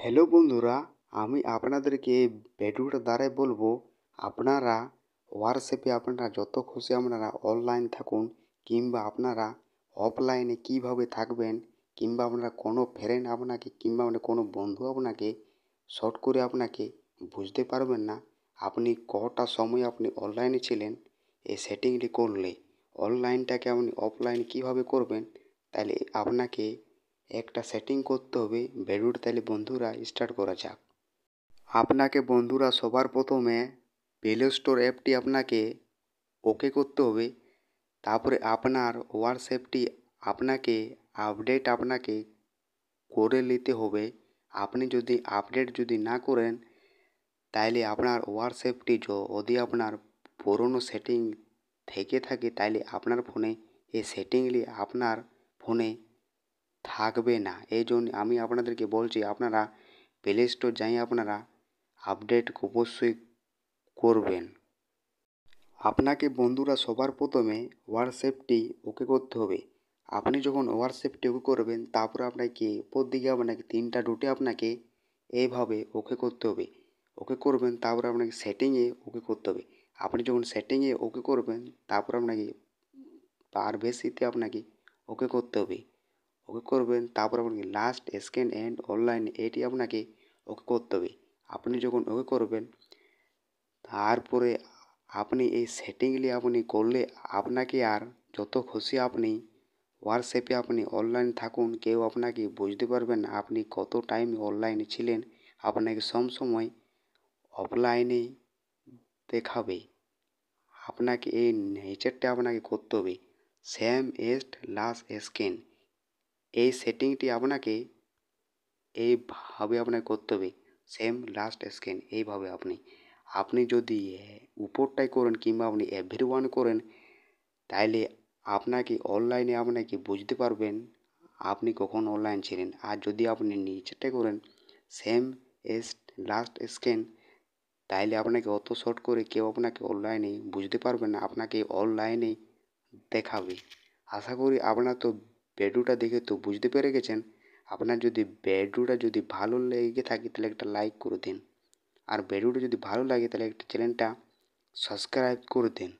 Hello বন্ধুরা, আমি আপনাদেরকে ভিডিওটা দ্বারাই বলবো আপনারা হোয়াটসঅ্যাপে আপনারা যত খুশি আপনারা অনলাইন থাকুন কিংবা আপনারা অফলাইনে কিভাবে থাকবেন কিংবা আপনারা কোনো ফ্রেন্ড আপনাকে কিংবা কোনো বন্ধু আপনাকে শর্ট করে আপনাকে বুঝতে পারবেন না আপনি কটা সময় আপনি অনলাইনে ছিলেন। এই সেটিংটি করলে অনলাইনটাকে আপনি অফলাইনে কিভাবে করবেন, তাহলে আপনাকে একটা সেটিং করতে হবে। ভিডিওটা তাহলে বন্ধুরা স্টার্ট করা যাক। আপনাকে বন্ধুরা সবার প্রথমে প্লে স্টোর অ্যাপটি আপনাকে ওকে করতে হবে। তারপরে আপনার হোয়াটসঅ্যাপটি আপনাকে আপনাকে করে নিতে হবে। আপনি যদি আপডেট না করেন, তাইলে আপনার হোয়াটসঅ্যাপটি যদি আপনার পুরনো সেটিং থেকে থাকে, তাইলে আপনার ফোনে এই সেটিংটি আপনার ফোনে থাকবে না। এই জন্য আমি আপনাদেরকে বলছি আপনারা প্লে স্টোর যাই আপনারা আপডেট অবশ্যই করবেন। আপনাকে বন্ধুরা সবার প্রথমে হোয়াটসঅ্যাপটি ওকে করতে হবে। আপনি যখন হোয়াটসঅ্যাপটি ওকে করবেন, তারপরে আপনাকে উপর দিকে আপনাকে তিনটা ডটে আপনাকে এইভাবে ওকে করতে হবে। ওকে করবেন, তারপরে আপনাকে সেটিংয়ে ওকে করতে হবে। আপনি যখন সেটিংয়ে ওকে করবেন, তারপর আপনাকে প্রাইভেসিতে আপনাকে ওকে করতে হবে। ওকে করবেন, তারপর আপনাকে লাস্ট স্ক্যান অ্যান্ড অনলাইন এটি আপনাকে ওকে করতে হবে। আপনি যখন ওকে করবেন, তারপরে আপনি এই সেটিংগুলি আপনি করলে আপনাকে আর যত খুশি আপনি হোয়াটসঅ্যাপে আপনি অনলাইন থাকুন, কেউ আপনাকে বুঝতে পারবেন না আপনি কত টাইম অনলাইনে ছিলেন। আপনাকে সবসময় অফলাইনেই দেখাবে। আপনাকে এই নেচারটা আপনাকে করতে হবে, সেম এজ লাস্ট স্ক্যান। এই সেটিংটি আপনাকে এইভাবে আপনাকে করতে হবে, সেম লাস্ট স্ক্যান। এইভাবে আপনি যদি উপরটাই করেন কিংবা আপনি এভরিওয়ান করেন, তাইলে আপনাকে অনলাইনে আপনাকে বুঝতে পারবেন আপনি কখন অনলাইন ছিলেন। আর যদি আপনি নিচেরটাই করেন, সেম এজ লাস্ট স্ক্যান, তাইলে আপনাকে অত শর্ট করে কেউ আপনাকে অনলাইনে বুঝতে পারবে না, আপনাকে অনলাইনে দেখাবে। আশা করি আপনার তো ভিডিওটা দেখে তো বুঝতে পেরে গেছেন। আপনার যদি ভিডিওটা ভালো লেগে থাকে, তাহলে একটা লাইক করে দিন। আর ভিডিওটা যদি ভালো লাগে, তাহলে একটা চ্যানেলটা সাবস্ক্রাইব করে দিন।